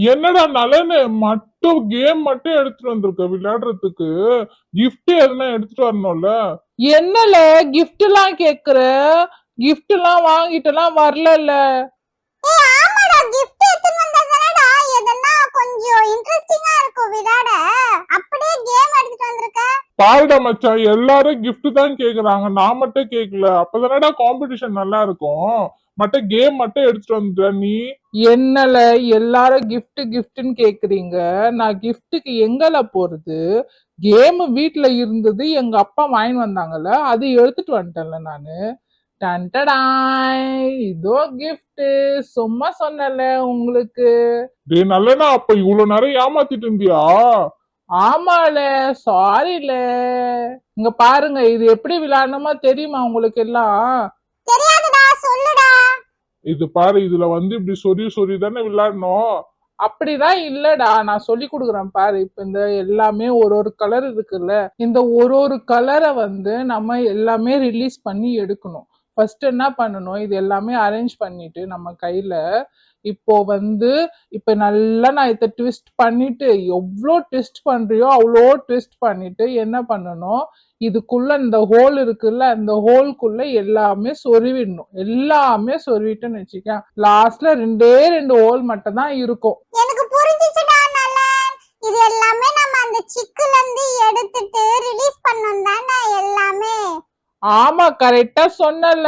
என்னடா நலனு மட்டும் கேம் மட்டும் எடுத்துட்டு வந்திருக்க விளையாடுறதுக்கு. கிஃப்ட் எதுனா எடுத்துட்டு வரணும்ல. என்னல கிஃப்ட் எல்லாம் கேக்குற? கிஃப்ட் எல்லாம் வாங்கிட்டு எல்லாம் வரல. ஏய் ஆமாடா gift எடுத்துட்டு வந்ததடா எதனா கொஞ்சம் இன்ட்ரஸ்டிங்கா இருக்கும் விளையாட. அப்படியே கேம் எடுத்துட்டு வந்திருக்க. பாருடா மச்சான், எல்லாரும் gift தான் கேக்குறாங்க, நான் மட்டும் கேக்கல. அப்பதானடா காம்படிஷன் நல்லா இருக்கும். மட்டும் கேம் மட்டும் எடுத்துட்டு வந்துட்ட நீ. என்னல எல்லாரும் கிஃப்ட்னு கேக்குறீங்க? நான் கிஃப்ட்டுக்கு எங்கல போறது? கேம் வீட்ல இருந்தது, எங்க அப்பா வாங்கிட்டு வந்தாங்கல்ல, அது எடுத்துட்டு வந்துட்டேன்ல நானு. டன்டடாய், இதோ கிஃப்ட். சும்மா சொன்னல உங்களுக்கு. டேய் நல்லனா, அப்ப இவ்வளவு நேரம் ஏமாத்திட்டு இருந்தியா? ஆமால, சாரில. இங்க பாருங்க, இது எப்படி விளையாடணுமா தெரியுமா உங்களுக்கு எல்லாம்? தெரியாதுடா, சொல்லுடா. இது பாரு, இதுல இப்படி சொறி சொறி தானே விளையாடணும். அப்படிதான் இல்லடா, நான் சொல்லி கொடுக்குறேன் பாரு. இப்ப இந்த எல்லாமே ஒரு ஒரு கலர் இருக்குல்ல, இந்த ஒரு ஒரு கலரை நம்ம எல்லாமே ரிலீஸ் பண்ணி எடுக்கணும். ஃபர்ஸ்ட் என்ன பண்ணணும், இது எல்லாமே அரேஞ்ச் பண்ணிட்டு நம்ம கையில இப்போ இப்ப நல்லா நான் இதை ட்விஸ்ட் பண்ணிட்டு, எவ்வளோ ட்விஸ்ட் பண்றியோ அவ்வளோ ட்விஸ்ட் பண்ணிட்டு என்ன பண்ணணும், இதுக்குள்ள இந்த ஹோல் இருக்குல்ல, இந்த ஹோல்குள்ள எல்லாமே சொருவிடணும். எல்லாமே சொருவிட்டுன்னு வச்சுக்க, லாஸ்ட்ல ரெண்டு ஹோல் மட்டும் தான் இருக்கும். எனக்கு புரிஞ்சிச்சுடா நலன். இது எல்லாமே நம்ம அந்த சிக்குல இருந்து எடுத்துட்டு ரிலீஸ் பண்ணோம் தானே எல்லாமே. ஆமா, கரெக்டா சொன்னல.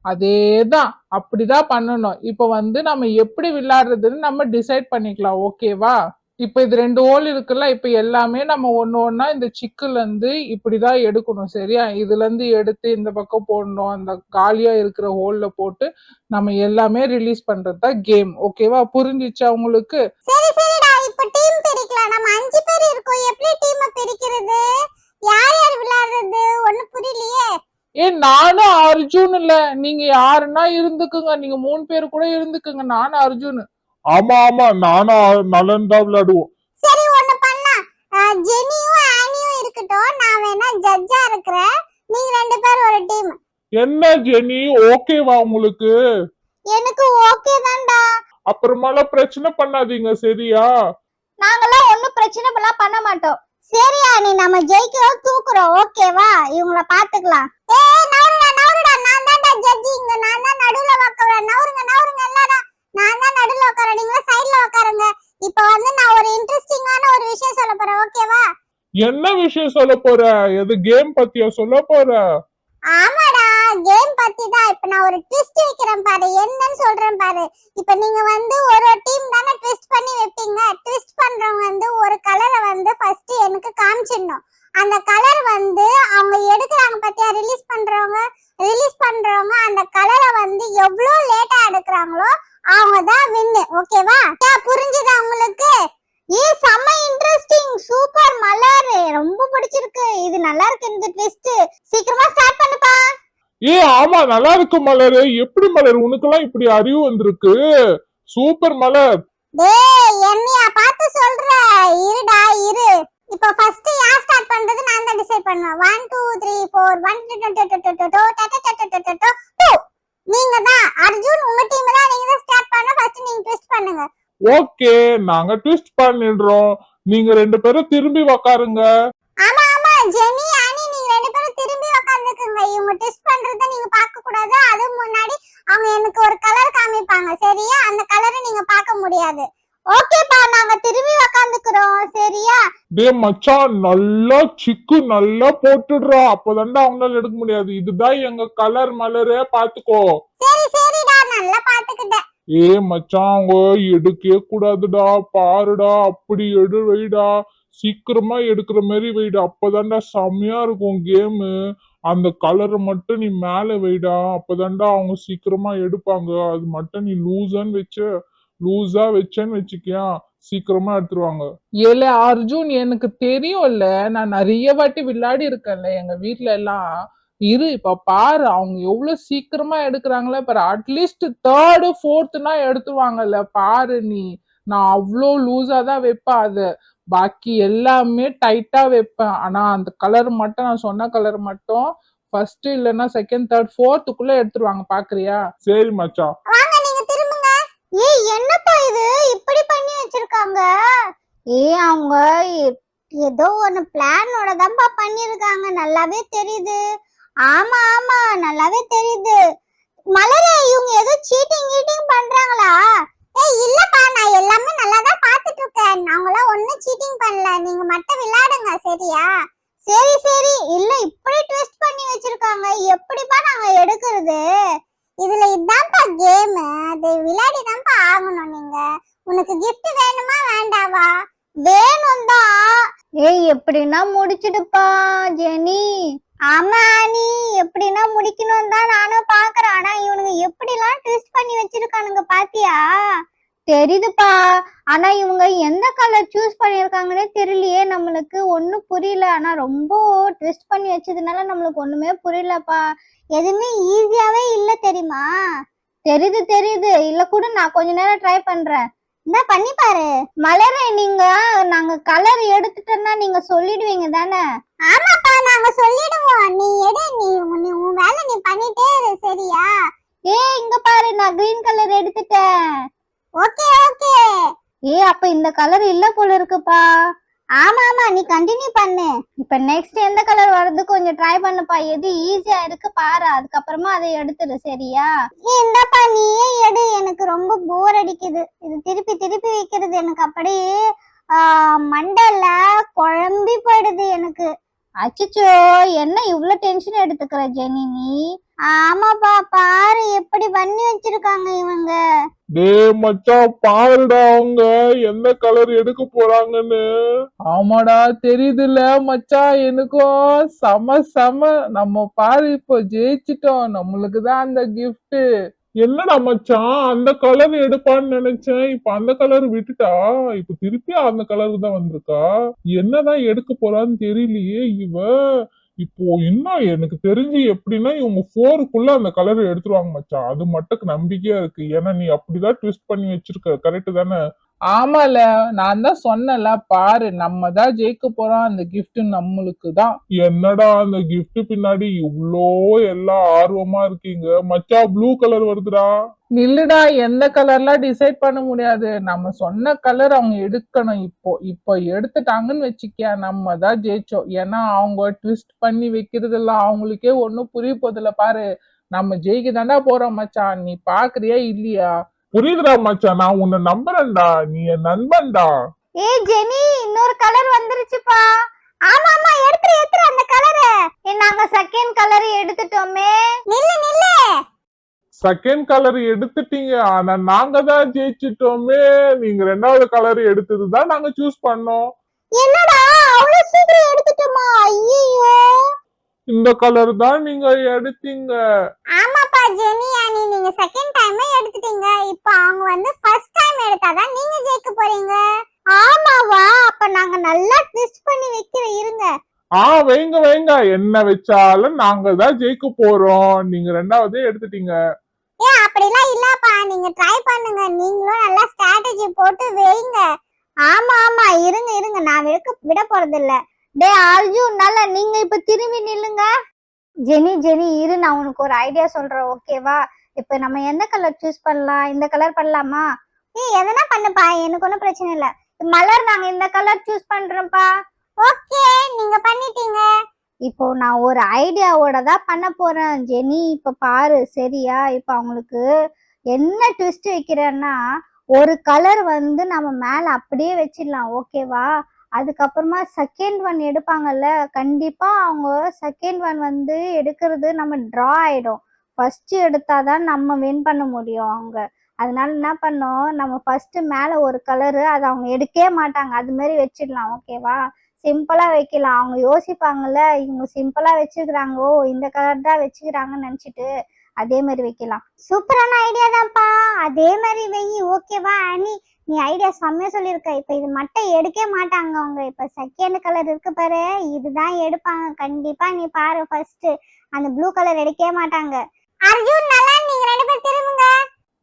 அதேதான், அப்படிதான் பண்ணணும். இப்ப நம்ம எப்படி விளையாடுறதுன்னு நம்ம டிசைட் பண்ணிக்கலாம், ஓகேவா? இப்ப இது ரெண்டு ஹோல் இருக்குல்ல, இப்ப எல்லாமே நம்ம ஒண்ணு ஒண்ணா இந்த சிக்குல இருந்து இப்படிதான் எடுக்கணும், சரியா? இதுல இருந்து எடுத்து இந்த பக்கம் போடணும், அந்த காலியா இருக்கிற ஹோல்ல போட்டு நம்ம எல்லாமே ரிலீஸ் பண்றதுதான் கேம், ஓகேவா? புரிஞ்சிச்சா உங்களுக்கு? சரி சரிடா, இப்ப டீம் பிரிக்கலாம். நம்ம 5 பேர் இருக்கோம், எப்படி டீம் பிரிக்கிறது? யார் யார் விளையாடுறது? ஒண்ணு புரியலையே. நானும் அர்ஜுன் இல்ல, நீங்க யாருன்னா இருந்துக்குங்க, நீங்க 3 பேர் கூட இருந்துக்குங்க, நானும் அர்ஜுன். ஆமா ஆமா, நானும் நலன் தான் விளையாடுவோம். சரி ஒண்ணு பண்ணலாம், ஜெனியும் ஆனியும் இருக்கட்டும், நான் வேணா ஜட்ஜா இருக்கிறேன். நீங்க 2 பேர் ஒரு டீம். என்ன ஜெனி, ஓகேவா உங்களுக்கு? எனக்கு ஓகே தான்டா. அப்புறமால பிரச்சனை பண்ணாதீங்க, சரியா? நாங்கெல்லாம் ஒண்ணும் பிரச்சனை பண்ண மாட்டோம். சரியா, நீ நம்ம ஜெயிக்கிறோம் தூக்குறோம், ஓகேவா? இவங்கள பாத்துக்கலாம். ஏய் நவருடா நவருடா, நான் தான்டா ஜட்ஜ் இங்க, நான் தான் நடுவுல உட்கார்றேன். நவருங்க நவருங்க எல்லாரும், நான் தான் நடுவுல உட்கார்றேன், நீங்க சைடுல உட்காருங்க. இப்போ நான் ஒரு இன்ட்ரஸ்டிங்கான ஒரு விஷயம் சொல்ல போறேன், ஓகேவா? என்ன விஷயம் சொல்ல போற? எது கேம் பத்தியா சொல்ல போற? ஆமாடா, கேம் பத்தி தான். இப்ப நான் ஒரு ட்விஸ்ட் வைக்கிறேன் பாரு, என்னன்னு சொல்றேன் பாரு. இப்ப நீங்க ஒரு டீம் தானே ட்விஸ்ட் பண்ணி வைப்பீங்க. ட்விஸ்ட் பண்றவங்க ஒரு கலரை ஃபர்ஸ்ட் எனக்கு காமிச்சிடணும். அந்த கலர் அவங்க எடுக்கிறாங்க பாத்தியா, ரிலீஸ் பண்றவங்க அந்த கலரை எவ்வளவு லேட்டா எடுக்கிறாங்களோ அவங்க தான் வின்னு, ஓகேவா? புரிஞ்சுதா உங்களுக்கு? செம்ம இன்ட்ரஸ்டிங், சூப்பர் மலர், ரொம்ப பிடிச்சிருக்கு. இது நல்லா இருக்கு இந்த ட்விஸ்ட். சீக்கிரமா ஸ்டார்ட் பண்ணுப்பா. ஆமா, நல்லா இருக்கு மலர். எப்படி மலர் உனக்கெல்லாம் இப்படி அறிவு வந்திருக்கு? சூப்பர் மலர். டேய் என்னையா பார்த்து சொல்ற? இருடா இரு. இப்போ ஃபர்ஸ்ட் யார் ஸ்டார்ட் பண்றது நான் தான் டிசைட் பண்ணுவேன். 1 2 3 4 1 2 நீங்க தான் அர்ஜுன், உங்க டீம் தான், நீங்க தான் ஸ்டார்ட் பண்ண. ஃபர்ஸ்ட் நீங்க ட்விஸ்ட் பண்ணுங்க. ஓகே, நாங்க ட்விஸ்ட் பண்ணிடுறோம். நீங்க 2 பேரும் திரும்பி உட்காருங்க. ஆமா ஆமா, ஜெனி ஆனி நீங்க 2 பேரும் திரும்பி உட்கார்ந்துக்குங்க. இவங்க ட்விஸ்ட் பண்றத நீங்க பார்க்க கூடாது. அது முன்னாடி அவங்க எனக்கு ஒரு கலர் காமிப்பாங்க, சரியா? அந்த கலரை நீங்க பார்க்க முடியாது. ஓகேப்பா, நாங்க திரும்பி உட்கார்ந்துக்குறோம், சரியா? டேய் மச்சான், நல்லா சிக்கு நல்லா போட்டுடுறா, அப்பதான்டா அவங்களால எடுக்க முடியாது. இதுதான் எங்க கலர் மலரே, பாத்துக்கோ. சரி சரிடா, நல்லா பாத்துக்கிட்டேன். மச்சான், அவங்க எடுக்கவே கூடாதுடா, பாருடா, அப்படி எடு வைடா, சீக்கிரமா எடுக்கிற மாதிரி வைடா, அப்பதான்டா செம்மையா இருக்கும் கேமு. அந்த கலரை மட்டும் நீ மேல வைடா, அப்பதான்டா அவங்க சீக்கிரமா எடுப்பாங்க. அது மட்டும் நீ லூஸா வச்சேன்னு வச்சுக்கியா, சீக்கிரமா எடுத்துருவாங்க. ஏல அர்ஜுன், எனக்கு தெரியும்ல, நான் நிறைய வாட்டி விளையாடி இருக்கேன்ல எங்க வீட்ல எல்லாம். இரு, இப்ப பாரு அவங்க எவ்வளவு சீக்கிரமா எடுக்கிறாங்களே பாரு. அட்லீஸ்ட் 3rd 4thனா எடுத்துவாங்கல்ல பாரு நீ. நான் அவ்வளோ லூஸா தான் வைப்பேன் அது, பாக்கி எல்லாமே டைட்டா வைப்பேன். ஆனா அந்த கலர் மட்டும், நான் சொன்ன கலர் மட்டும் ஃபர்ஸ்ட் இல்லைன்னா செகண்ட் 3rd 4thக்குள்ள எடுத்துருவாங்க, பாக்குறியா? சரி மச்சான், வாங்க நீங்க திரும்புங்க. என்னப்பா இது இப்படி பண்ணி வச்சிருக்க? அவங்க ஏதோ ஒன்னு பிளானோட தான்ப்பா பண்ணிருக்காங்க, நல்லாவே தெரியுது. ஆமா ஆமா நல்லாவே தெரியுது. மலரே, இவங்க ஏதோ சீட்டிங் பண்றாங்களா? இல்லப்பா, நான் எல்லாமே நல்லா தான் பாத்துட்டு இருக்கேன். நாங்களாம் ஒண்ணும் சீட்டிங் பண்ணல, நீங்க மட்டும் விளையாடுங்க சரியா? சரி சரி. இல்ல இப்படி ட்விஸ்ட் பண்ணி வச்சிருக்காங்க, எப்படிப்பா நாங்க எடுக்கிறது? இதுல இதான்ப்பா கேம், அது விளையாடி தான்ப்பா ஆகணும். நீங்க உனக்கு கிஃப்ட் வேணுமா வேண்டாவா? வேணும் தான். எப்படின்னா முடிச்சிடுப்பா ஜெனி. ஆமா நீ எப்படின்னா முடிக்கணும் தான் நானும் பாக்குறேன். ஆனா இவனுங்க எப்படிலாம் ட்விஸ்ட் பண்ணி வச்சிருக்கானுங்க பாத்தியா? தெரியுதுப்பா. ஆனா இவங்க எந்த கலர் சூஸ் பண்ணிருக்காங்கன்னே தெரியலையே, நம்மளுக்கு ஒண்ணும் புரியல. ஆனா ரொம்ப ட்விஸ்ட் பண்ணி வச்சதுனால நம்மளுக்கு ஒண்ணுமே புரியலப்பா. எதுவுமே ஈஸியாவே இல்ல தெரியுமா? தெரியுது தெரியுது. இல்ல கூட நான் கொஞ்ச நேரம் ட்ரை பண்றேன். என்ன பண்ணி பாரு. மலரே, நாங்க கலர் எடுத்துட்டோம்னா நீங்க சொல்லிடுவீங்க தானே? ஆமாப்பா, நாங்க சொல்லிடுவோம். நீ எடு, நீ உன் வேலை நீ பண்ணிட்டே இரு சரியா? இங்க பாரு, நான் கிரீன் கலர் எடுத்துட்டேன். Okay okay. அப்ப இந்த கலர் இல்ல போல இருக்குப்பா. ஆமா ஆமா, நீ கண்டினியூ பண்ணு. இப்ப நெக்ஸ்ட் எந்த கலர் வருது கொஞ்சம் ட்ரை பண்ணுப்பா. எது ஈஸியா இருக்கு பாரு, அதுக்கப்புறமா அதை எடுத்துடு சரியா? இந்தப்பா நீயே எடு, எனக்கு ரொம்ப போர் அடிக்குது. இது திருப்பி திருப்பி வைக்கிறது எனக்கு அப்படியே மண்டல குழம்பி போயிடுது எனக்கு. அச்சச்சோ, என்ன இவ்ளோ டென்ஷன் எடுத்துக்கிற ஜெனி நீ? ஆமாப்பா, பாரு எப்படி பண்ணி வச்சிருக்காங்க இவங்க. டேய் மச்சான், பாருடா அவங்க எந்த கலர் எடுக்க போறாங்கன்னு. ஆமாடா, தெரியுதுல்ல மச்சான், எனக்கும் செம. நம்ம பாரு, இப்போ ஜெயிச்சிட்டோம், நம்மளுக்கு தான் அந்த கிஃப்ட். என்னடா மச்சான், அந்த கலர் எடுப்பான்னு நினைச்சேன், இப்ப அந்த கலர் விட்டுட்டா. இப்ப திருப்பி அந்த கலர் தான் வந்திருக்கா. என்னதான் எடுக்க போறான்னு தெரியலையே இவ. இப்போ இன்னும் எனக்கு தெரிஞ்சு எப்படின்னா இவங்க 4க்குள்ள அந்த கலர் எடுத்துருவாங்க மச்சான். அது மட்டும் நம்பிக்கையா இருக்கு. ஏன்னா நீ அப்படிதான் ட்விஸ்ட் பண்ணி வச்சிருக்க, கரெக்ட் தானே? ஆமால, நான் தான் சொன்னல பாரு, நம்ம தான் ஜெயிக்க போறோம், அந்த கிஃப்ட் நம்மளுக்கு தான். என்னடா அந்த கிஃப்ட் பின்னாடி இவ்ளோ எல்லாம் ஆர்வமா இருக்கீங்க மச்சான்? ப்ளூ கலர் வருதுடா. நில்லுடா, எந்த கலர்லாம் டிசைட் பண்ண முடியாது. நம்ம சொன்ன கலர் அவங்க எடுக்கணும். இப்போ எடுத்துட்டாங்கன்னு வச்சுக்க, நம்ம தான் ஜெயிச்சோம். ஏன்னா அவங்க ட்விஸ்ட் பண்ணி வைக்கிறதெல்லாம் அவங்களுக்கே ஒன்னும் புரிய போதில்ல பாரு. நம்ம ஜெயிக்க தாண்டா போறோம் மச்சான், நீ பாக்குறியா இல்லையா? புரியுதுடா மச்சான், நான் உன்னை நம்புறேன்டா, நீ என் நண்பன்டா. ஜெனி, இன்னொரு கலர் வந்துருச்சுப்பா. ஆமா ஆமா, எடுத்துரு அந்த கலரை. நாங்க செகண்ட் கலர் எடுத்துட்டோமே. நில்லு நில்லு. செகண்ட் கலர் எடுத்துட்டீங்க, ஆனா நாங்க தான் ஜெயிச்சிட்டோமே. நீங்க 2வது கலர் எடுத்ததுதான் நாங்க சூஸ் பண்ணோம். என்னடா அவ்வளவு சீக்கிரம் எடுத்துட்டோமா? ஐயோ, இந்த கலர் தான் நீங்க எடுத்தீங்க. ஆமாப்பா ஜெனி, நீங்க செகண்ட் டைமே எடுத்துட்டீங்க. இப்போ அவங்க வந்து ஃபர்ஸ்ட் டைம் எடுத்தாதான் நீங்க ஜெயிக்க போறீங்க. ஆமாவா? அப்ப நாங்க நல்லா ட்விஸ்ட் பண்ணி வைக்கிறோம், இருங்க. வைங்க, என்ன வச்சாலும் நாங்க தான் ஜெயிக்க போறோம். நீங்க 2வது எடுத்துட்டீங்க. அப்படிலாம் இல்லப்பா, நீங்க ட்ரை பண்ணுங்க. நீங்களும் நல்லா ஸ்ட்ராட்டஜி போட்டு வைங்க. ஆமா ஆமா, இருங்க, நான் விட போறது இல்ல. டே அர்ஜுன், நல்லா நீங்க இப்ப திரும்பி நில்லுங்க. ஜெனி இரு, நான் உனக்கு ஒரு ஐடியா சொல்றேன் ஓகேவா? இப்ப நம்ம எந்த கலர் சூஸ் பண்ணலாம்? இந்த கலர் பண்ணலாமா? எதனா பண்ணுப்பா, எனக்கு ஒன்றும் பிரச்சனை இல்ல. மலர், நாங்க இந்த கலர் சூஸ் பண்றோம்ப்பா. ஓகே, நீங்க பண்ணிட்டீங்க. இப்போ நான் ஒரு ஐடியாவோட தான் பண்ண போறேன் ஜெனி. இப்ப பாரு சரியா? இப்ப அவங்களுக்கு என்ன ட்விஸ்ட் வைக்கிறேன்னா, ஒரு கலர் வந்து நம்ம மேல அப்படியே வச்சிடலாம் ஓகேவா? அதுக்கப்புறமா செகண்ட் ஒன் எடுப்பாங்கல்ல, கண்டிப்பா அவங்க செகண்ட் ஒன் வந்து எடுக்கிறது நம்ம டிரா ஆயிடும். ஃபர்ஸ்ட் எடுத்தாதான் நம்ம வின் பண்ண முடியும் அவங்க. அதனால என்ன பண்ணோம், நம்ம ஃபர்ஸ்ட் மேல ஒரு கலரு, அதை அவங்க எடுக்கவே மாட்டாங்க, அது மாதிரி வச்சிடலாம் ஓகேவா? சிம்பிளா வைக்கலாம். அவங்க யோசிப்பாங்கல்ல, இவங்க சிம்பிளா வச்சுக்கிறாங்க, ஓ இந்த கலர் தான் வச்சுக்கிறாங்கன்னு நினைச்சிட்டு அதே மாதிரி வைக்கலாம். சூப்பரான ஐடியா தான்ப்பா, அதே மாதிரி வை ஓகேவா? நீ ஐடியா செம்மையா சொல்லியிருக்க. இப்ப இது மட்டும் எடுக்க மாட்டாங்க அவங்க. இப்ப செகண்ட் கலர் இருக்கு பாரு, இதுதான் எடுப்பாங்க கண்டிப்பா. நீ பாரு, ஃபர்ஸ்ட் அந்த ப்ளூ கலர் எடுக்கவே மாட்டாங்க. அர்ஜுன், நல்லா நீங்க 2 பேரும் திரும்புங்க.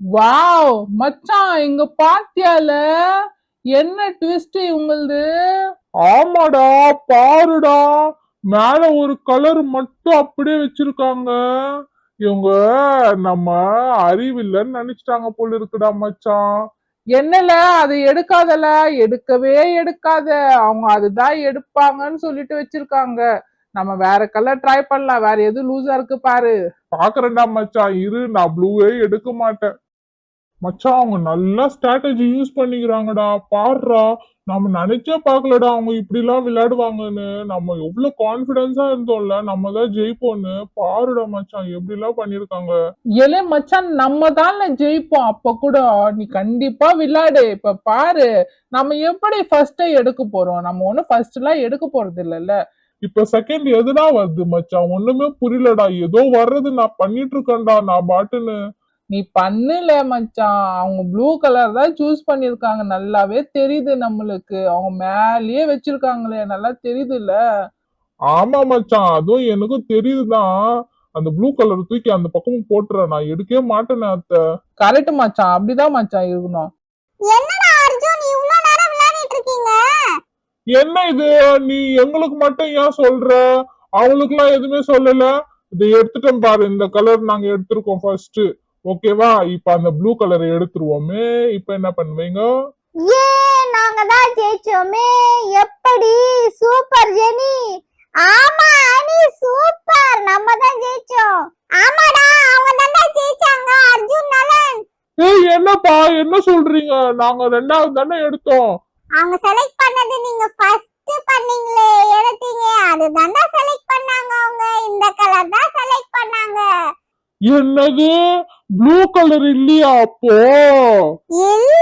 வாவ் மச்சான், இங்க பாத்தியால என்ன ட்விஸ்ட் இவங்களது? ஆமாடா, பாருடா, மேல ஒரு கலர் மட்டும் அப்படியே வச்சிருக்காங்க. இவங்க நம்ம அறிவில்லைன்னு நினைச்சிட்டாங்க போல இருக்குடா மச்சான். என்னல அது எடுக்காதல, எடுக்கவே எடுக்காத. அவங்க அதுதான் எடுப்பாங்கன்னு சொல்லிட்டு வச்சிருக்காங்க. நம்ம வேற கலர் ட்ரை பண்ணலாம். வேற எது லூசா இருக்கு பாரு. பாக்குறேன்டா மச்சான், இரு நான் ப்ளூவே எடுக்க மாட்டேன். மச்சான் அவங்க நல்லா ஸ்ட்ராட்டஜி யூஸ் பண்ணிக்கிறாங்கடா, பாருடா. நம்ம நினைச்சே பார்க்கலடா அவங்க இப்படி எல்லாம் விளையாடுவாங்கன்னு. நம்ம எவ்வளவு கான்பிடன்ஸா இருந்தோம்ல, நம்ம தான் ஜெயிப்போம்னு. பாருடா மச்சான் எப்படி எல்லாம் பண்ணிருக்காங்க. ஏலே மச்சான், நம்ம தான்ல ஜெயிப்போம். அப்ப கூட நீ கண்டிப்பா விளையாடு. இப்ப பாரு, நம்ம எப்படி ஃபர்ஸ்ட் எடுக்க போறோம்? நம்ம ஒண்ணும் ஃபர்ஸ்ட் எல்லாம் எடுக்க போறது இல்லல்ல. இப்ப செகண்ட் எதுனா வருது மச்சான், ஒண்ணுமே புரியலடா. ஏதோ வர்றது நான் பண்ணிட்டு இருக்கேன்டா நான் பாட்டுன்னு. நீ பண்ணல மச்சான். அவங்க ப்ளூ கலர் தான் சூஸ் பண்ணிருக்காங்க. நல்லாவே தெரியுது நம்மளுக்கு. அவங்க மேலேயே வச்சிருக்காங்களே, நல்லா தெரியுதுல்ல. ஆமா மச்சான், அதுவும் எனக்கும் தெரியுதுதான். அந்த ப்ளூ கலர் தூக்கி அந்த பக்கமும் போட்டுறேன், நான் எடுக்கவே மாட்டேனே அத்தை. கரெக்ட் மச்சான், அப்படிதான் மச்சான் இருக்கணும். என்னடா அர்ஜுன் இவ்ளோ நேரம் விளையாடிட்டு இருக்கீங்க? என்ன இது, நீ எங்களுக்கு மட்டும் ஏன் சொல்ற? அவளுக்கு எல்லாம் எதுவுமே சொல்லல. இதை எடுத்துட்டேன் பாரு, இந்த கலர் நாங்க எடுத்திருக்கோம் ஃபர்ஸ்ட். ஓகேவா? இப்ப அந்த ப்ளூ கலர் எடுத்துருவோமே. இப்ப என்ன பண்ணுவீங்க? ஏ நாங்க தான் ஜெயிச்சோமே. எப்படி? Super Jenny. ஆமா அனி சூப்பர், நம்ம தான் ஜெயிச்சோம். ஆமாடா அவங்க தான் ஜெயிச்சாங்க, அர்ஜுன் நலன். ஏய் என்னப்பா என்ன சொல்றீங்க? நாங்க ரெண்டாவது தானே எடுத்தோம். அவங்க செலக்ட் பண்ணது நீங்க ஃபர்ஸ்ட் பண்ணீங்களே, எடுத்தீங்க, அதுதான்டா செலக்ட் பண்ணாங்க. அவங்க இந்த கலர் தான் செலக்ட் பண்ணாங்க. என்னது, ப்ளூ கலர் இல்லையா அப்போ? இல்ல